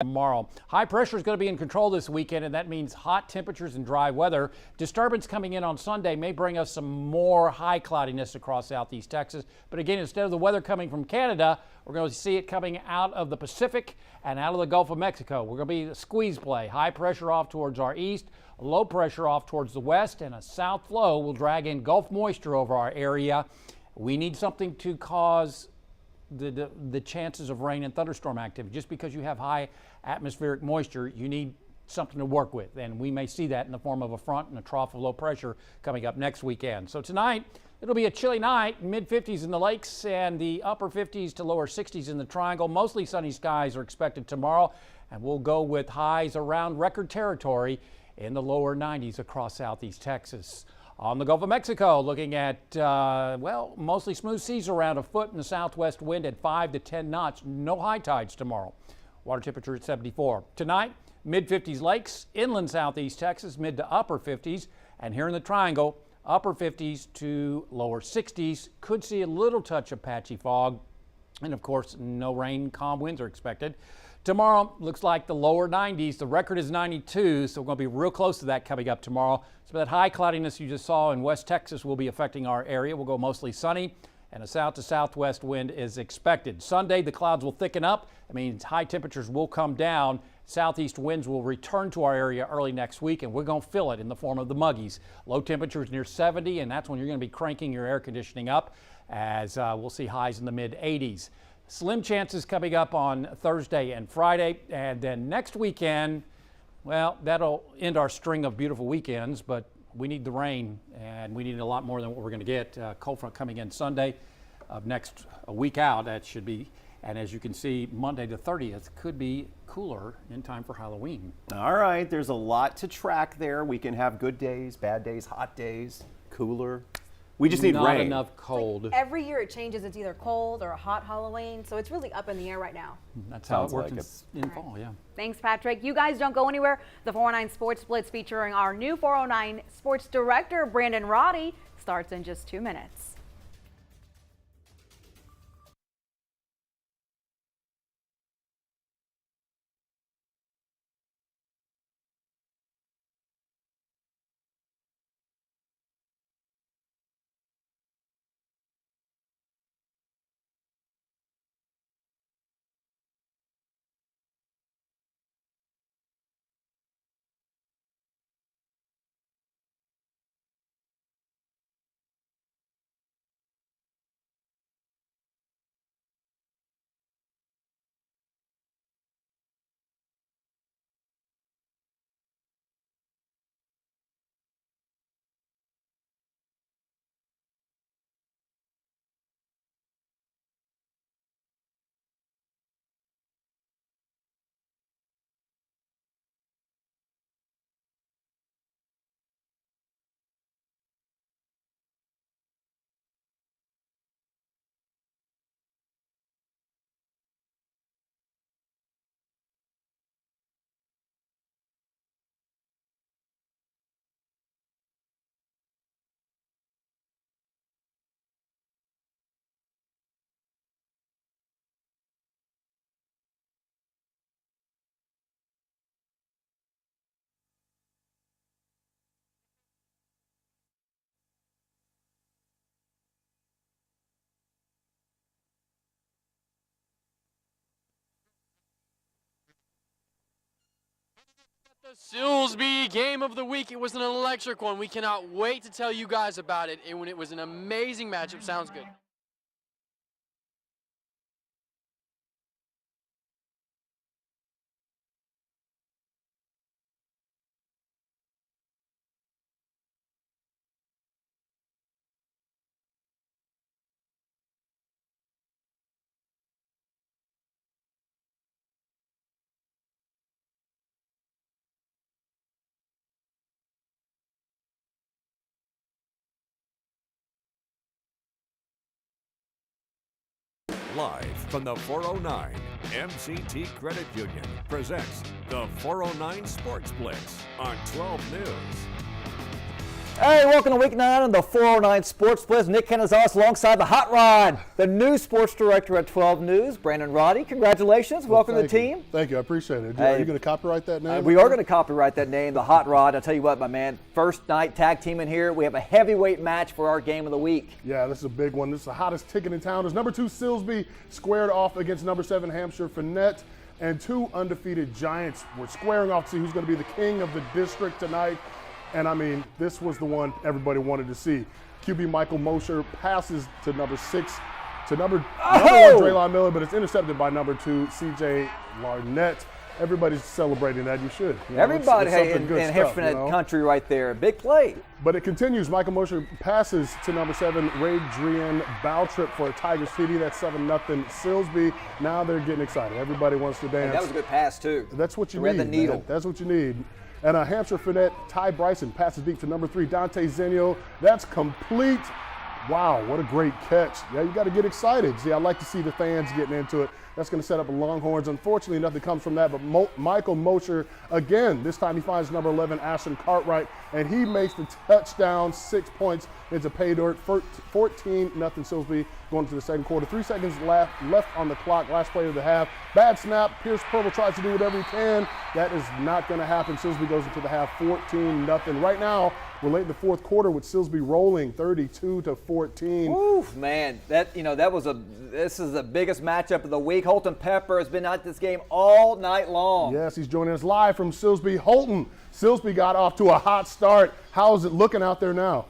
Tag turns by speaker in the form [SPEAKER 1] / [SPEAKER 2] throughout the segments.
[SPEAKER 1] Tomorrow. High pressure is going to be in control this weekend, and that means hot temperatures and dry weather. Disturbance coming in on Sunday may bring us some more high cloudiness across southeast Texas. But again, instead of the weather coming from Canada, we're going to see it coming out of the Pacific and out of the Gulf of Mexico. We're going to be a squeeze play. High pressure off towards our east, low pressure off towards the west, and a south flow will drag in Gulf moisture over our area. We need something to cause the chances of rain and thunderstorm activity. Just because you have high atmospheric moisture, you need something to work with, and we may see that in the form of a front and a trough of low pressure coming up next weekend. So tonight it'll be a chilly night, mid-50s in the lakes and the upper 50s to lower 60s in the triangle. Mostly sunny skies are expected tomorrow, and we'll go with highs around record territory in the lower 90s across southeast Texas. On the Gulf of Mexico, looking at, well, mostly smooth seas around a foot in the southwest wind at 5 to 10 knots. No high tides tomorrow. Water temperature at 74. Tonight, mid-50s lakes, inland southeast Texas, mid to upper 50s. And here in the triangle, upper 50s to lower 60s. Could see a little touch of patchy fog. And of course, no rain, calm winds are expected. Tomorrow looks like the lower 90s. The record is 92, so we're going to be real close to that coming up tomorrow. So that high cloudiness you just saw in West Texas will be affecting our area. We'll go mostly sunny, and a south to southwest wind is expected. Sunday, the clouds will thicken up. That means high temperatures will come down. Southeast winds will return to our area early next week, and we're going to feel it in the form of the muggies. Low temperatures near 70, and that's when you're going to be cranking your air conditioning up, as we'll see highs in the mid-80s. Slim chances coming up on Thursday and Friday, and then next weekend, well, that'll end our string of beautiful weekends, but we need the rain, and we need a lot more than what we're going to get. Cold front coming in Sunday of next a week out, that should be, and as you can see, Monday the 30th could be cooler in time for Halloween.
[SPEAKER 2] All right, there's a lot to track there. We can have good days, bad days, hot days, cooler. We just need rain.
[SPEAKER 1] Not enough cold.
[SPEAKER 3] Like every year it changes. It's either cold or a hot Halloween, so it's really up in the air right now.
[SPEAKER 1] That's how it works in fall, yeah.
[SPEAKER 3] Thanks, Patrick. You guys don't go anywhere. The 409 Sports Blitz featuring our new 409 Sports Director, Brandon Roddy, starts in just 2 minutes.
[SPEAKER 4] The Silsbee game of the week. It was an electric one. We cannot wait to tell you guys about it. And when it was an amazing matchup. Sounds good.
[SPEAKER 5] Live from the 409, MCT Credit Union presents the 409 Sports Blitz on 12 News.
[SPEAKER 6] Hey, welcome to Week 9 on the 409 Sports Blitz. Nick Kenazos alongside the Hot Rod, the new sports director at 12 News, Brandon Roddy. Congratulations. Welcome to the team.
[SPEAKER 7] Thank you. I appreciate it.
[SPEAKER 6] Hey,
[SPEAKER 7] are you going to copyright that name?
[SPEAKER 6] We are going to copyright that name, the Hot Rod. I'll tell you what, my man, first night tag team in here. We have a heavyweight match for our game of the week.
[SPEAKER 7] Yeah, this is a big one. This is the hottest ticket in town. As number 2 Silsbee squared off against number 7 Hampshire-Fannett, and 2 undefeated Giants were squaring off to see who's going to be the king of the district tonight. And I mean, this was the one everybody wanted to see. QB Michael Mosher passes to number 6 to number 1 Draylon Miller, but it's intercepted by number 2 CJ Larnett. Everybody's celebrating that. You should. You know,
[SPEAKER 6] Everybody
[SPEAKER 7] it's
[SPEAKER 6] in Hampshire-Fannett country right there. Big play.
[SPEAKER 7] But it continues. Michael Mosher passes to number 7 Ray Drian Baltrip for a Tigers TD. That's 7-0 Silsby. Now they're getting excited. Everybody wants to dance.
[SPEAKER 6] And that was a good pass too.
[SPEAKER 7] That's what you
[SPEAKER 6] Read
[SPEAKER 7] need.
[SPEAKER 6] the needle.
[SPEAKER 7] Man. That's what you need. And Hampshire-Fannett, Ty Bryson passes deep to number 3, Dante Zenio. That's complete. Wow, what a great catch. Yeah, you got to get excited. See, I like to see the fans getting into it. That's going to set up Longhorns. Unfortunately, nothing comes from that, but Michael Mosher, again, this time he finds number 11, Ashton Cartwright, and he makes the touchdown, 6 points into pay dirt, 14-0 Silsby going to the second quarter. 3 seconds left on the clock, last play of the half. Bad snap, Pierce Purple tries to do whatever he can. That is not going to happen. Silsby goes into the half, 14-0. Right now, we're late in the fourth quarter with Silsby rolling 32-14.
[SPEAKER 6] Oof, man, this is the biggest matchup of the week. Holton Pepper has been at this game all night long.
[SPEAKER 7] Yes, he's joining us live from Silsby. Holton, Silsby got off to a hot start. How is it looking out there now?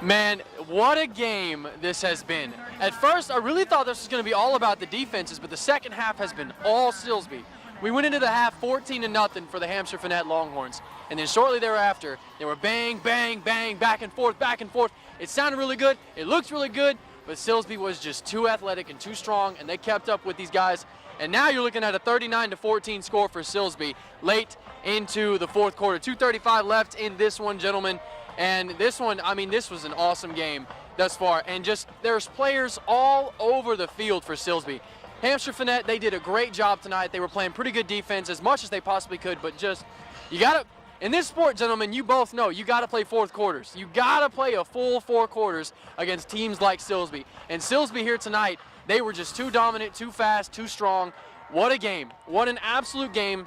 [SPEAKER 4] Man, what a game this has been. At first, I really thought this was going to be all about the defenses, but the second half has been all Silsby. We went into the half 14-0 for the Hampshire-Fannett Longhorns, and then shortly thereafter, they were bang, bang, bang, back and forth, back and forth. It sounded really good. It looked really good, but Silsby was just too athletic and too strong, and they kept up with these guys. And now you're looking at a 39-14 score for Silsby late into the fourth quarter. 2:35 left in this one, gentlemen. And this one, I mean, this was an awesome game thus far. And just there's players all over the field for Silsby. Hampshire-Fannett, they did a great job tonight. They were playing pretty good defense as much as they possibly could, but just, you got to, in this sport, gentlemen, you both know, you got to play fourth quarters. You got to play a full 4 quarters against teams like Silsby. And Silsby here tonight, they were just too dominant, too fast, too strong. What a game. What an absolute game.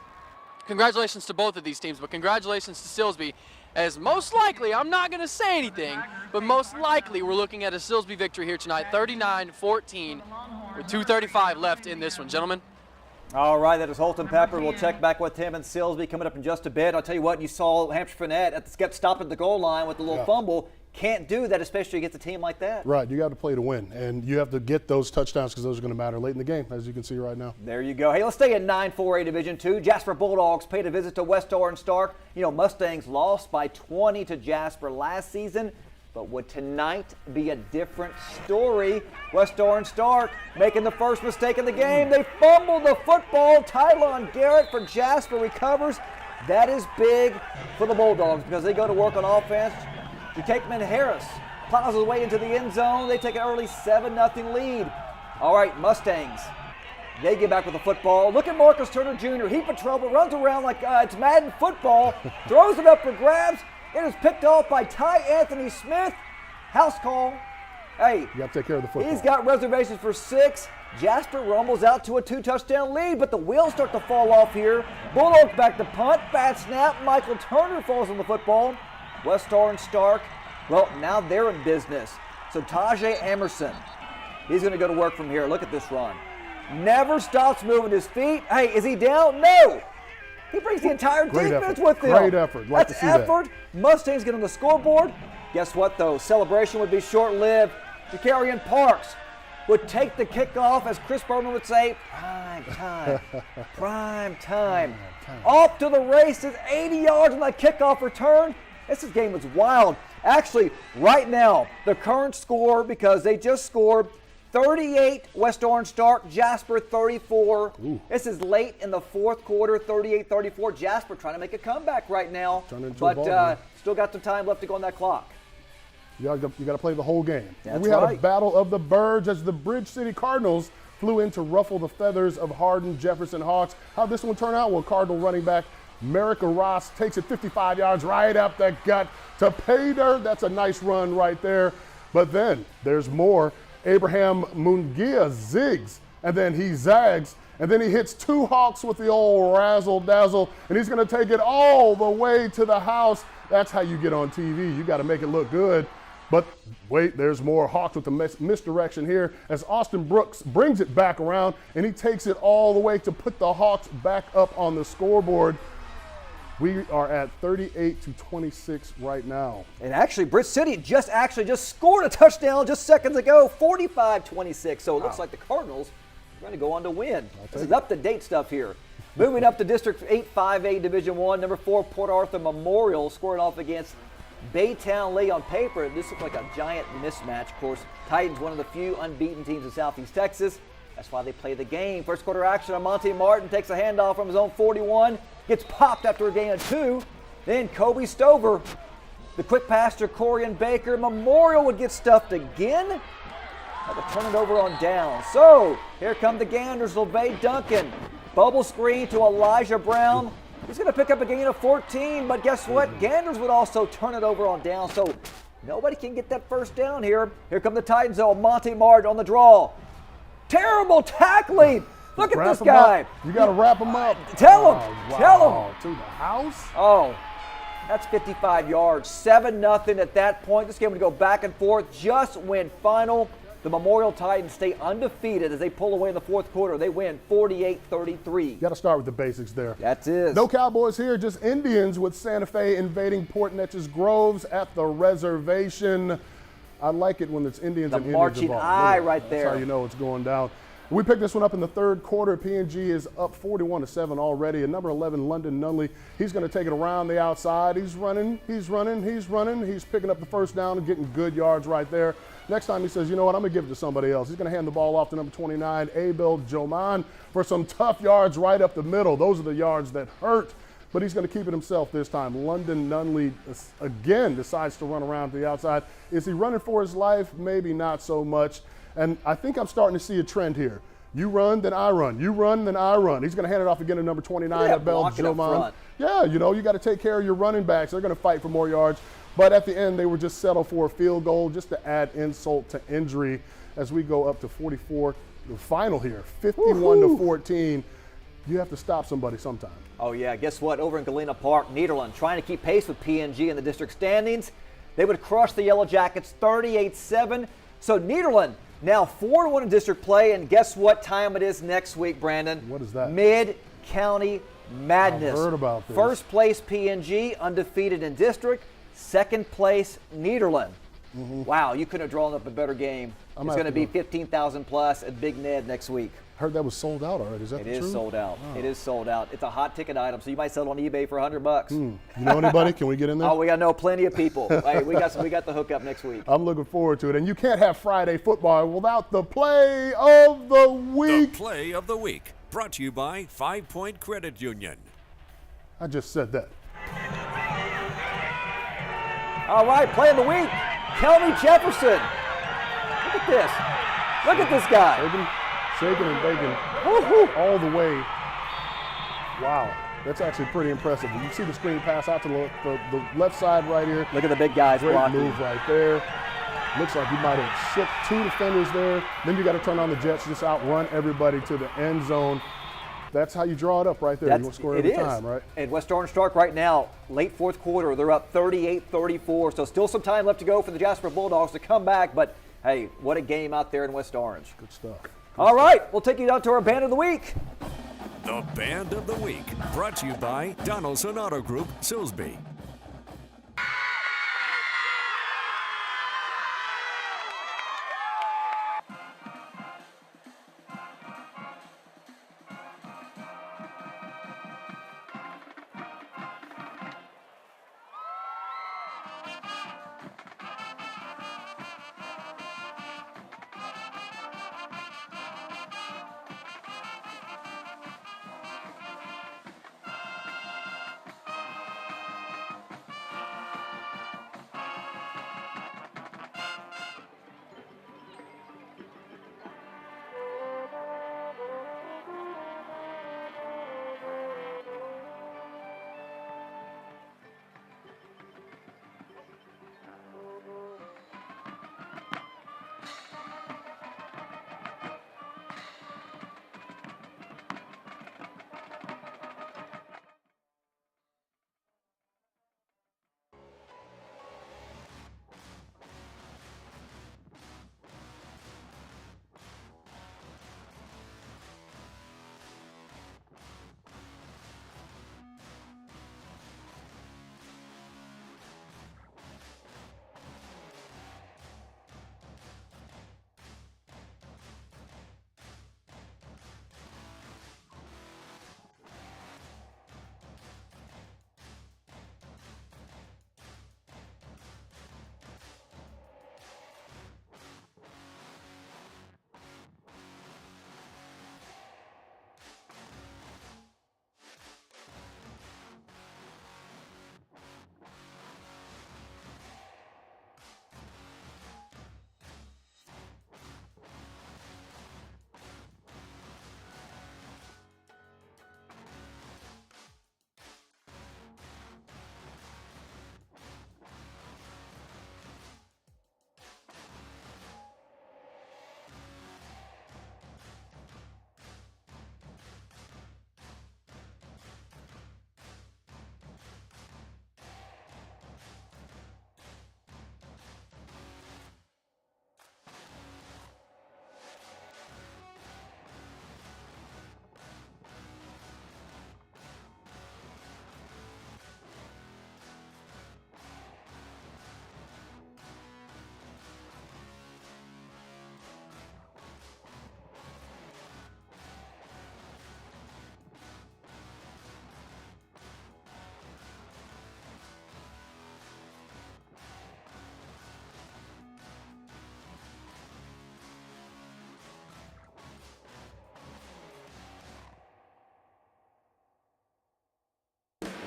[SPEAKER 4] Congratulations to both of these teams, but congratulations to Silsby, as most likely, I'm not going to say anything, but most likely we're looking at a Silsby victory here tonight, 39-14, with 2:35 left in this one. Gentlemen.
[SPEAKER 6] All right, that is Holton Pepper. We'll check back with him and Silsby coming up in just a bit. I'll tell you what, you saw Hampshire-Fannett get stopped at the goal line with a little fumble. Can't do that, especially against a team like that.
[SPEAKER 7] Right, you got to play to win, and you have to get those touchdowns because those are going to matter late in the game, as you can see right now.
[SPEAKER 6] There you go. Hey, let's stay in 9-4A Division II. Jasper Bulldogs paid a visit to West Orange Stark. You know, Mustangs lost by 20 to Jasper last season, but would tonight be a different story? West Orange Stark making the first mistake in the game. They fumble the football. Tylon Garrett for Jasper recovers. That is big for the Bulldogs because they go to work on offense. Jakeman Harris plows his way into the end zone. They take an early 7-0 lead. All right, Mustangs, they get back with the football. Look at Marcus Turner Jr. Heap of trouble, runs around like it's Madden football, throws it up for grabs. It is picked off by Ty Anthony Smith. House call. Hey,
[SPEAKER 7] you got to take care of the football.
[SPEAKER 6] He's got reservations for 6. Jasper rumbles out to a 2-touchdown lead, but the wheels start to fall off here. Bulldogs back to punt. Bad snap. Michael Turner falls on the football. West Orange Stark, well, now they're in business. So Tajay Emerson, he's going to go to work from here. Look at this run. Never stops moving his feet. Hey, is he down? No. He brings the entire defense with him.
[SPEAKER 7] Great effort. Like
[SPEAKER 6] That's
[SPEAKER 7] to see
[SPEAKER 6] effort.
[SPEAKER 7] That.
[SPEAKER 6] Mustangs get on the scoreboard. Guess what, though? Celebration would be short-lived. Jacarian Parks would take the kickoff, as Chris Berman would say, prime time. Prime time. Off to the races, 80 yards on that kickoff return. This game was wild. Actually, right now, the current score, because they just scored, 38 West Orange Stark, Jasper 34. Ooh. This is late in the fourth quarter, 38-34. Jasper trying to make a comeback right now, but still got some time left to go on that clock.
[SPEAKER 7] You got to play the whole game.
[SPEAKER 6] That's
[SPEAKER 7] and we had a battle of the birds as the Bridge City Cardinals flew in to ruffle the feathers of Harden-Jefferson Hawks. How'd this one turn out? Well, Cardinal running back Merica Ross takes it 55 yards right up the gut to pay dirt. That's a nice run right there. But then there's more. Abraham Mungia zigs, and then he zags, and then he hits 2 Hawks with the old razzle-dazzle, and he's going to take it all the way to the house. That's how you get on TV. You got to make it look good. But wait, there's more. Hawks with the misdirection here as Austin Brooks brings it back around, and he takes it all the way to put the Hawks back up on the scoreboard. We are at 38-26 right now.
[SPEAKER 6] And actually, Britt City just scored a touchdown just seconds ago, 45-26. So it looks like the Cardinals are going to go on to win. This is up-to-date stuff here. Moving up to District 8 5A Division I, number 4 Port Arthur Memorial scoring off against Baytown Lee. On paper, this looks like a giant mismatch. Of course, Titans, one of the few unbeaten teams in Southeast Texas. That's why they play the game. First quarter action on Monte Martin, takes a handoff from his own 41, gets popped after a gain of 2. Then Kobe Stover, the quick pass to Corian Baker. Memorial would get stuffed again. Had to turn it over on down. So here come the Ganders. LeVay Duncan, bubble screen to Elijah Brown. He's going to pick up a gain of 14, but guess what? Ganders would also turn it over on down. So nobody can get that first down here. Here come the Titans, though. Monte Martin on the draw. Terrible tackling. Look at this guy.
[SPEAKER 7] You got to wrap him up.
[SPEAKER 6] Tell him.
[SPEAKER 7] Wow.
[SPEAKER 6] Tell him.
[SPEAKER 7] To the house.
[SPEAKER 6] Oh, that's 55 yards. 7-0 at that point. This game would go back and forth. Just when final, the Memorial Titans stay undefeated as they pull away in the fourth quarter. They win 48-33.
[SPEAKER 7] You got to start with the basics there.
[SPEAKER 6] That's it.
[SPEAKER 7] No Cowboys here, just Indians with Santa Fe invading Port Neches Groves at the reservation. I like it when it's Indians and Indians
[SPEAKER 6] marching
[SPEAKER 7] involved.
[SPEAKER 6] eye right there.
[SPEAKER 7] That's how you know it's going down. We picked this one up in the third quarter. PNG is up 41-7 already. And number 11, London Nunley, he's going to take it around the outside. He's running. He's picking up the first down and getting good yards right there. Next time he says, you know what, I'm going to give it to somebody else. He's going to hand the ball off to number 29, Abel Joman, for some tough yards right up the middle. Those are the yards that hurt. But he's going to keep it himself this time. London Nunley again decides to run around to the outside. Is he running for his life? Maybe not so much. And I think I'm starting to see a trend here. You run, then I run. You run, then I run. He's going to hand it off again to number 29, Abel Joman. Yeah, you know, you got to take care of your running backs. They're going to fight for more yards. But at the end, they were just settled for a field goal just to add insult to injury as we go up to 44, the final here, 51-14. You have to stop somebody sometime.
[SPEAKER 6] Oh, yeah. Guess what? Over in Galena Park, Nederland trying to keep pace with PNG in the district standings. They would crush the Yellow Jackets 38-7. So Nederland now 4-1 in district play. And guess what time it is next week, Brandon?
[SPEAKER 7] What is that?
[SPEAKER 6] Mid-County Madness.
[SPEAKER 7] I've heard about this.
[SPEAKER 6] First place PNG, undefeated in district. Second place Nederland. Wow, you couldn't have drawn up a better game. It's going to be 15,000 plus at Big Ned next week.
[SPEAKER 7] Heard that was sold out already. Is that
[SPEAKER 6] It
[SPEAKER 7] the
[SPEAKER 6] is
[SPEAKER 7] truth?
[SPEAKER 6] sold out.
[SPEAKER 7] Wow.
[SPEAKER 6] It is sold out. It's a hot ticket item, so you might sell it on eBay for $100.
[SPEAKER 7] You know anybody? Can we get in there?
[SPEAKER 6] Oh, we got to know plenty of people. Hey, we got the hookup next week.
[SPEAKER 7] I'm looking forward to it. And you can't have Friday football without the play of the week.
[SPEAKER 5] The play of the week, brought to you by 5 Point Credit Union.
[SPEAKER 7] I just said that.
[SPEAKER 6] All right, play of the week. Harden-Jefferson. Look at this. Look at this guy.
[SPEAKER 7] Shaking and baking all the way. Wow, that's actually pretty impressive. You see the screen pass out to the left side right here.
[SPEAKER 6] Look at the big guys
[SPEAKER 7] Great
[SPEAKER 6] blocking.
[SPEAKER 7] move right there. Looks like you might have shook 2 defenders there. Then you got to turn on the Jets, just outrun everybody to the end zone. That's how you draw it up right there. You want to score every time, right?
[SPEAKER 6] And West Orange Stark right now, late fourth quarter, they're up 38-34. So still some time left to go for the Jasper Bulldogs to come back. But hey, what a game out there in West Orange.
[SPEAKER 7] Good stuff.
[SPEAKER 6] All right, we'll take you down to our Band of the Week.
[SPEAKER 5] The Band of the Week, brought to you by Donaldson Auto Group, Silsbee.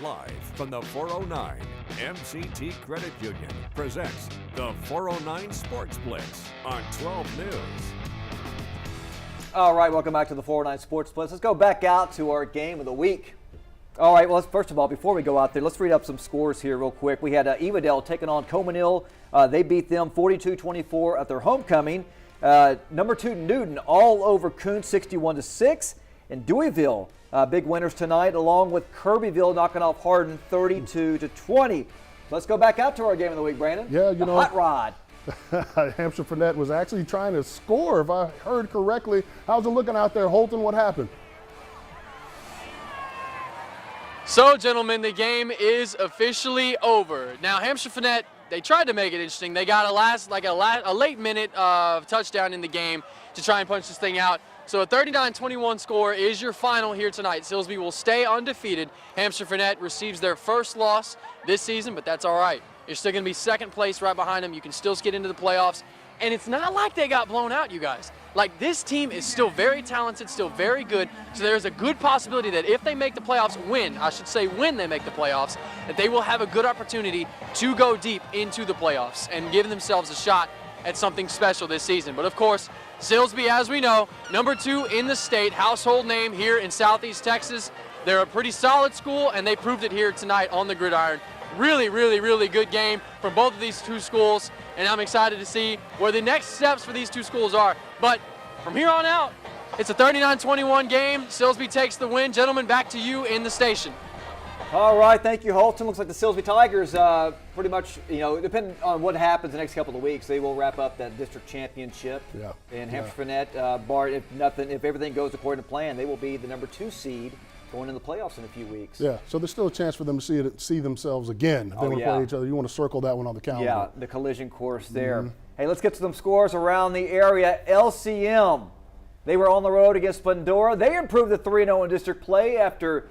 [SPEAKER 5] Live from the 409, MCT Credit Union presents the 409 Sports Blitz on 12 News.
[SPEAKER 6] All right, welcome back to the 409 Sports Blitz. Let's go back out to our game of the week. All right, well, first of all, before we go out there, let's read up some scores here real quick. We had Evadale taking on Comanil. They beat them 42-24 at their homecoming. Number 2, Newton, all over Coon, 61-6. And Deweyville, big winners tonight, along with Kirbyville knocking off Harden 32-20. Let's go back out to our game of the week, Brandon.
[SPEAKER 7] Yeah, you know,
[SPEAKER 6] hot rod.
[SPEAKER 7] Hampshire-Fannett was actually trying to score, if I heard correctly. How's it looking out there, Holton? What happened?
[SPEAKER 4] So, gentlemen, the game is officially over. Now, Hampshire-Fannett, they tried to make it interesting. They got a late minute of touchdown in the game to try and punch this thing out. So a 39-21 score is your final here tonight. Silsby will stay undefeated. Hampshire-Fannett receives their first loss this season, but that's all right. You're still going to be second place right behind them. You can still get into the playoffs. And it's not like they got blown out, you guys. Like, this team is still very talented, still very good. So there's a good possibility that if they make the playoffs, when they make the playoffs, that they will have a good opportunity to go deep into the playoffs and give themselves a shot at something special this season. But of course, Silsby, as we know, number 2 in the state, household name here in Southeast Texas. They're a pretty solid school, and they proved it here tonight on the gridiron. Really, really, really good game from both of these two schools, and I'm excited to see where the next steps for these two schools are. But from here on out, it's a 39-21 game. Silsby takes the win. Gentlemen, back to you in the station.
[SPEAKER 6] All right, thank you, Holton. Looks like the Silsby Tigers pretty much, depending on what happens the next couple of weeks, they will wrap up that district championship.
[SPEAKER 7] Yeah.
[SPEAKER 6] And Hampshire-Fannett, if everything goes according to plan, they will be the number 2 seed going in the playoffs in a few weeks.
[SPEAKER 7] Yeah, so there's still a chance for them to see themselves again. If they want to play each other, you want to circle that one on the calendar.
[SPEAKER 6] Yeah, the collision course there. Hey, let's get to some scores around the area. LCM, they were on the road against Pandora. They improved to 3-0 in district play after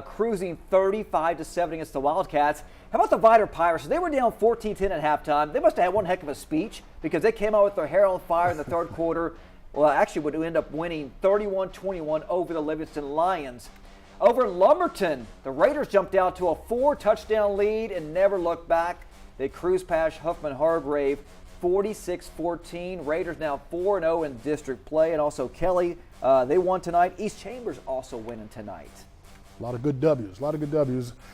[SPEAKER 6] cruising 35-7 against the Wildcats. How about the Vider Pirates? They were down 14-10 at halftime. They must have had one heck of a speech because they came out with their hair on fire in the third quarter. Well, actually would end up winning 31-21 over the Livingston Lions. Over in Lumberton, the Raiders jumped out to a 4-touchdown lead and never looked back. They cruised past Huffman-Hargrave 46-14. Raiders now 4-0 in district play. And also Kelly, they won tonight. East Chambers also winning tonight.
[SPEAKER 7] A lot of good W's,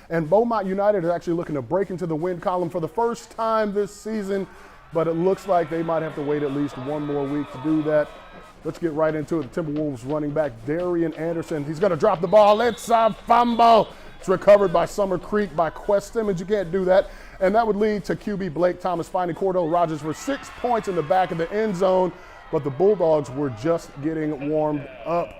[SPEAKER 7] And Beaumont United is actually looking to break into the win column for the first time this season, but it looks like they might have to wait at least one more week to do that. Let's get right into it. The Timberwolves running back Darian Anderson. He's going to drop the ball. It's a fumble. It's recovered by Summer Creek by Quest Simmons. You can't do that. And that would lead to QB Blake Thomas finding Cordell Rogers for 6 points in the back of the end zone, but the Bulldogs were just getting warmed up.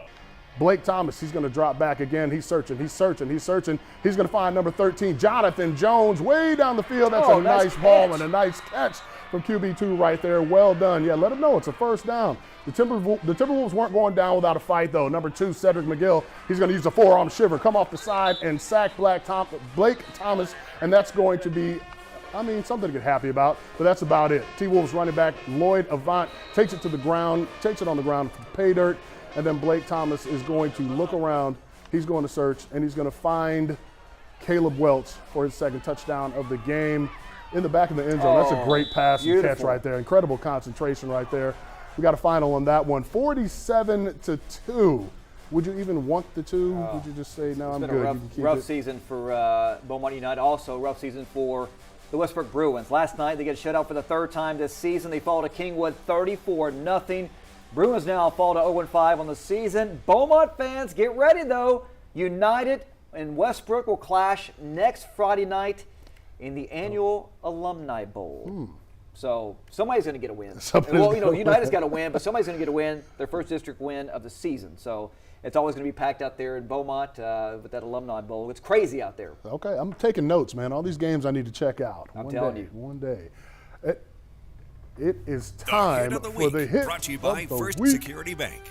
[SPEAKER 7] Blake Thomas, he's going to drop back again. He's searching. He's going to find number 13, Jonathan Jones, way down the field. That's a nice ball and a nice catch from QB2 right there. Well done. Yeah, let him know it's a first down. The Timberwolves weren't going down without a fight, though. Number 2, Cedric McGill, he's going to use a forearm shiver, come off the side, and sack Blake Thomas, and that's going to be, something to get happy about, but that's about it. T-Wolves running back Lloyd Avant takes it on the ground for pay dirt. And then Blake Thomas is going to look around. He's going to search, and he's going to find Caleb Welch for his second touchdown of the game in the back of the end zone. That's a great pass and catch right there. Incredible concentration right there. We got a final on that one, 47-2. Would you even want the 2? Would you just say, no, I'm good?
[SPEAKER 6] It's been a rough season for Beaumont United. Also a rough season for the Westbrook Bruins. Last night they get shut out for the 3rd time this season. They fall to Kingwood 34-0. Bruins now fall to 0-5 on the season. Beaumont fans, get ready though. United and Westbrook will clash next Friday night in the annual Alumni Bowl. So somebody's going to get a win. United's got to win, but somebody's going to get a win, their first district win of the season. So it's always going to be packed out there in Beaumont with that Alumni Bowl. It's crazy out there.
[SPEAKER 7] Okay, I'm taking notes, man. All these games I need to check out.
[SPEAKER 6] I'm telling you.
[SPEAKER 7] One day. It is time for the hit
[SPEAKER 5] brought to you by
[SPEAKER 7] of the
[SPEAKER 5] First
[SPEAKER 7] week.
[SPEAKER 5] Security Bank.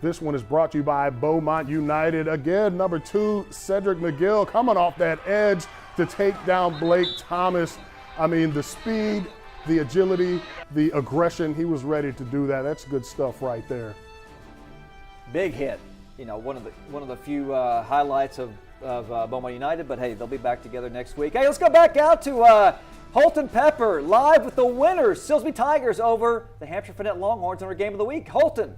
[SPEAKER 7] This one is brought to you by Beaumont United. Again, number 2, Cedric McGill coming off that edge to take down Blake Thomas. The speed, the agility, the aggression, he was ready to do that. That's good stuff right there.
[SPEAKER 6] Big hit. one of the few highlights of Beaumont United. But hey, they'll be back together next week. Hey, let's go back out to Holton Pepper live with the winners, Silsby Tigers over the Hampshire-Fannett Longhorns in our game of the week. Holton.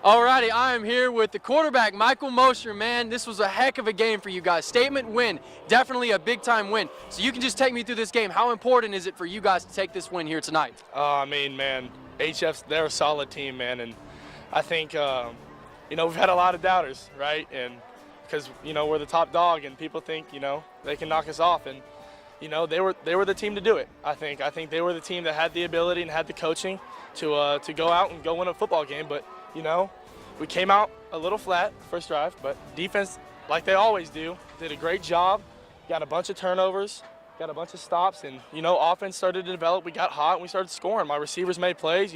[SPEAKER 4] Alrighty, I am here with the quarterback, Michael Mosher. Man, this was a heck of a game for you guys. Statement win, definitely a big-time win. So you can just take me through this game. How important is it for you guys to take this win here tonight?
[SPEAKER 8] I mean, man, HF's, they're a solid team, man, and I think, we've had a lot of doubters, right? And because, we're the top dog and people think, they can knock us off, and, they were the team to do it, I think. I think they were the team that had the ability and had the coaching to go out and go win a football game, but we came out a little flat first drive, but defense, like they always do, did a great job. Got a bunch of turnovers, got a bunch of stops, and offense started to develop. We got hot and we started scoring. My receivers made plays.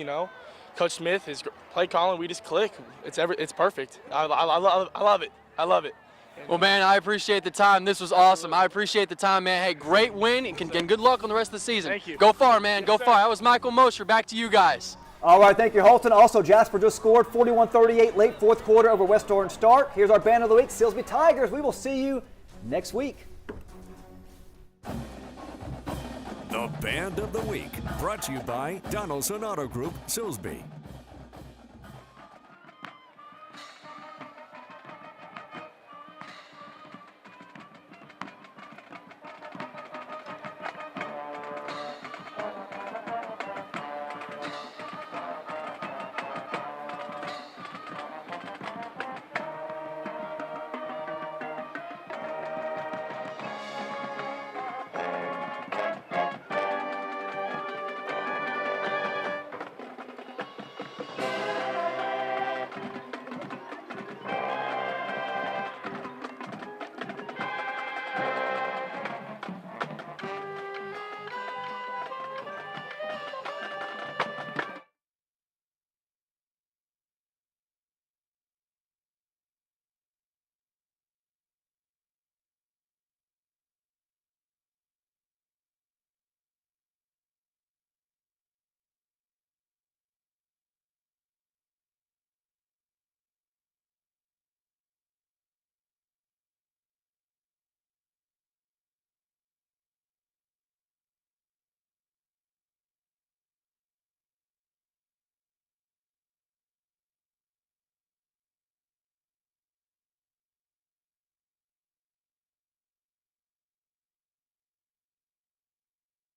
[SPEAKER 8] Coach Smith, his play calling, we just click. It's perfect. I love it. I love it.
[SPEAKER 4] Well, man, I appreciate the time. This was awesome. I appreciate the time, man. Hey, great win and good luck on the rest of the season.
[SPEAKER 8] Thank you.
[SPEAKER 4] Go far, man. Go far. That was Michael Mosher. Back to you guys.
[SPEAKER 6] All right, thank you, Holton. Also, Jasper just scored 41-38 late fourth quarter over West Orange Stark. Here's our band of the week, Silsby Tigers. We will see you next week.
[SPEAKER 5] The Band of the Week, brought to you by Donaldson Auto Group, Silsby.